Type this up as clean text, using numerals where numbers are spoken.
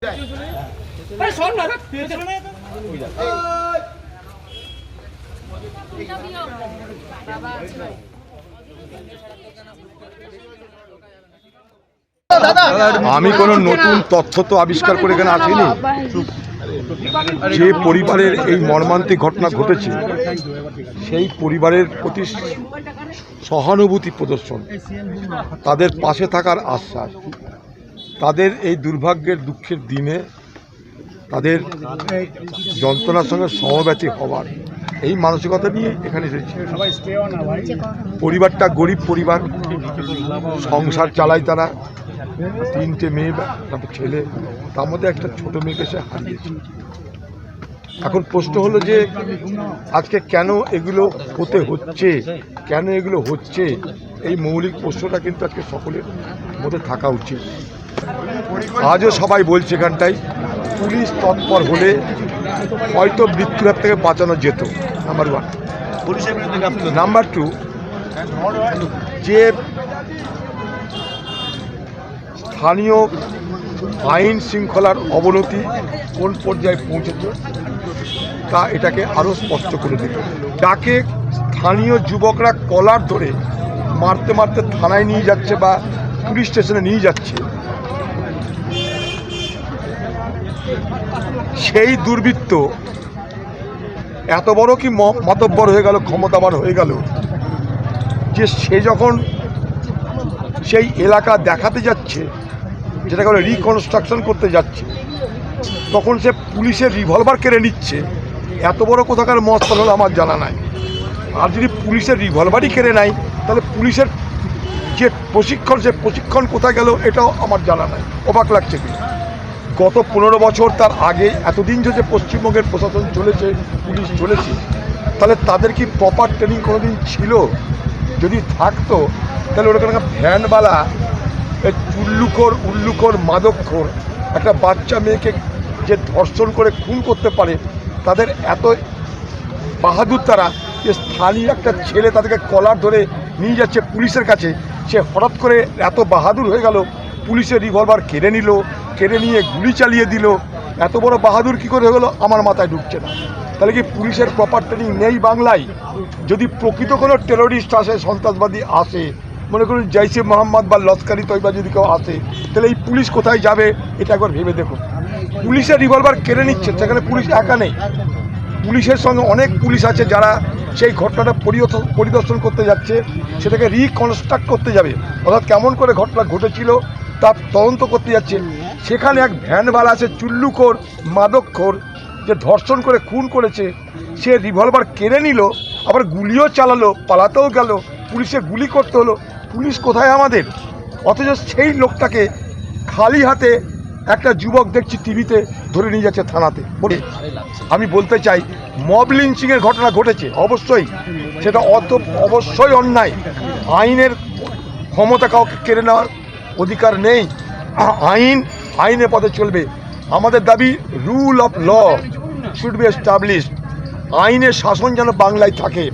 আমি কোনো নতুন তথ্য তো আবিষ্কার করে এখানে আসিনি। যে পরিবারের এই মর্মান্তিক ঘটনা ঘটেছে সেই পরিবারের প্রতি সহানুভূতি প্রদর্শন, তাদের পাশে থাকার আশ্বাস, তাদের এই দুর্ভাগ্যের দুঃখের দিনে তাদের যন্ত্রণার সঙ্গে সমব্যথী হওয়ার এই মানসিকতা নিয়ে এখানে এসেছি। পরিবারটা গরিব পরিবার, সংসার চালায় তারা, 3টে মেয়ে, তারপর ছেলে, তার মধ্যে একটা ছোট মেয়েকে সে হারিয়েছে। এখন প্রশ্ন হলো যে আজকে কেন এগুলো হতে হচ্ছে, কেন এগুলো হচ্ছে, এই মৌলিক প্রশ্নটা কিন্তু আজকে সকলের মধ্যে থাকা উচিত। আজও সবাই বলছে এখানটায় পুলিশ তৎপর হলে হয়তো মৃত্যুর হাত থেকে বাঁচানো যেত, নাম্বার 1। নাম্বার 2, যে স্থানীয় আইন শৃঙ্খলার অবনতি কোন পর্যায়ে পৌঁছেছে তা এটাকে আরও স্পষ্ট করে দিত। যাকে স্থানীয় যুবকরা কলার ধরে মারতে মারতে থানায় নিয়ে যাচ্ছে বা পুলিশ স্টেশনে নিয়ে যাচ্ছে, সেই দুর্বৃত্ত এত বড় কি মাতব্বর হয়ে গেল, ক্ষমতাবান হয়ে গেল যে সে যখন সেই এলাকা দেখাতে যাচ্ছে, যেটাকে বলে রিকনস্ট্রাকশন করতে যাচ্ছে, তখন সে পুলিশের রিভলভার কেড়ে নিচ্ছে। এত বড় কোথাকার মস্ত হলো আমার জানা নাই। আর যদি পুলিশের রিভলভারই কেড়ে নেয় তাহলে পুলিশের যে প্রশিক্ষণ, সে প্রশিক্ষণ কোথায় গেল এটাও আমার জানা নাই। অবাক লাগছে কি গত 15 বছর তার আগে এতদিন যে পশ্চিমবঙ্গের প্রশাসন চলেছে, পুলিশ চলেছে, তাহলে তাদের কি প্রপার ট্রেনিং কোনোদিন ছিল? যদি থাকতো তাহলে ওরকম ভ্যানওয়ালা উল্লুখোর মাদকখোর একটা বাচ্চা মেয়েকে যে ধর্ষণ করে খুন করতে পারে, তাদের এত বাহাদুর তারা যে স্থানীয় একটা ছেলে তাদেরকে কলার ধরে নিয়ে যাচ্ছে পুলিশের কাছে, সে হঠাৎ করে এত বাহাদুর হয়ে গেল, পুলিশের রিভলভার কেড়ে নিল, কেড়ে নিয়ে গুলি চালিয়ে দিল। এত বড় বাহাদুর কী করে হয়ে গেলো আমার মাথায় ঢুকছে না। তাহলে কি পুলিশের প্রপার ট্রেনিং নেই বাংলায়? যদি প্রকৃত কোনো টেরোরিস্ট আসে, সন্ত্রাসবাদী আসে, মনে করুন জৈশে মোহাম্মদ বা লস্করি তৈবা যদি কেউ আসে, তাহলে এই পুলিশ কোথায় যাবে এটা একবার ভেবে দেখুন। পুলিশের রিভলভার কেড়ে নিচ্ছে, সেখানে পুলিশ একা নেই, পুলিশের সঙ্গে অনেক পুলিশ আছে যারা সেই ঘটনাটা পরিদর্শন করতে যাচ্ছে, সেটাকে রিকনস্ট্রাক্ট করতে যাবে, অর্থাৎ কেমন করে ঘটনা ঘটেছিল তার তদন্ত করতে যাচ্ছে। সেখানে এক ভ্যানওয়ালা আছে চুল্লুখোর মাদকখোর, যে ধর্ষণ করে খুন করেছে, সে রিভলভার কেড়ে নিল, আবার গুলিও চালালো, পালাতেও গেল, পুলিশে গুলি করতে হলো। পুলিশ কোথায় আমাদের? অথচ সেই লোকটাকে খালি হাতে একটা যুবক দেখছি টিভিতে ধরে নিয়ে যাচ্ছে থানাতে। আমি বলতে চাই, মব লিঞ্চিংয়ের ঘটনা ঘটেছে, অবশ্যই সেটা অবশ্যই অন্যায়। আইনের ক্ষমতা কাউকে কেড়ে নেওয়ার অধিকার নেই। আইনের পথে চলবে। আমাদের দাবি rule of law should be established. আইনের শাসন যেন বাংলায় থাকে।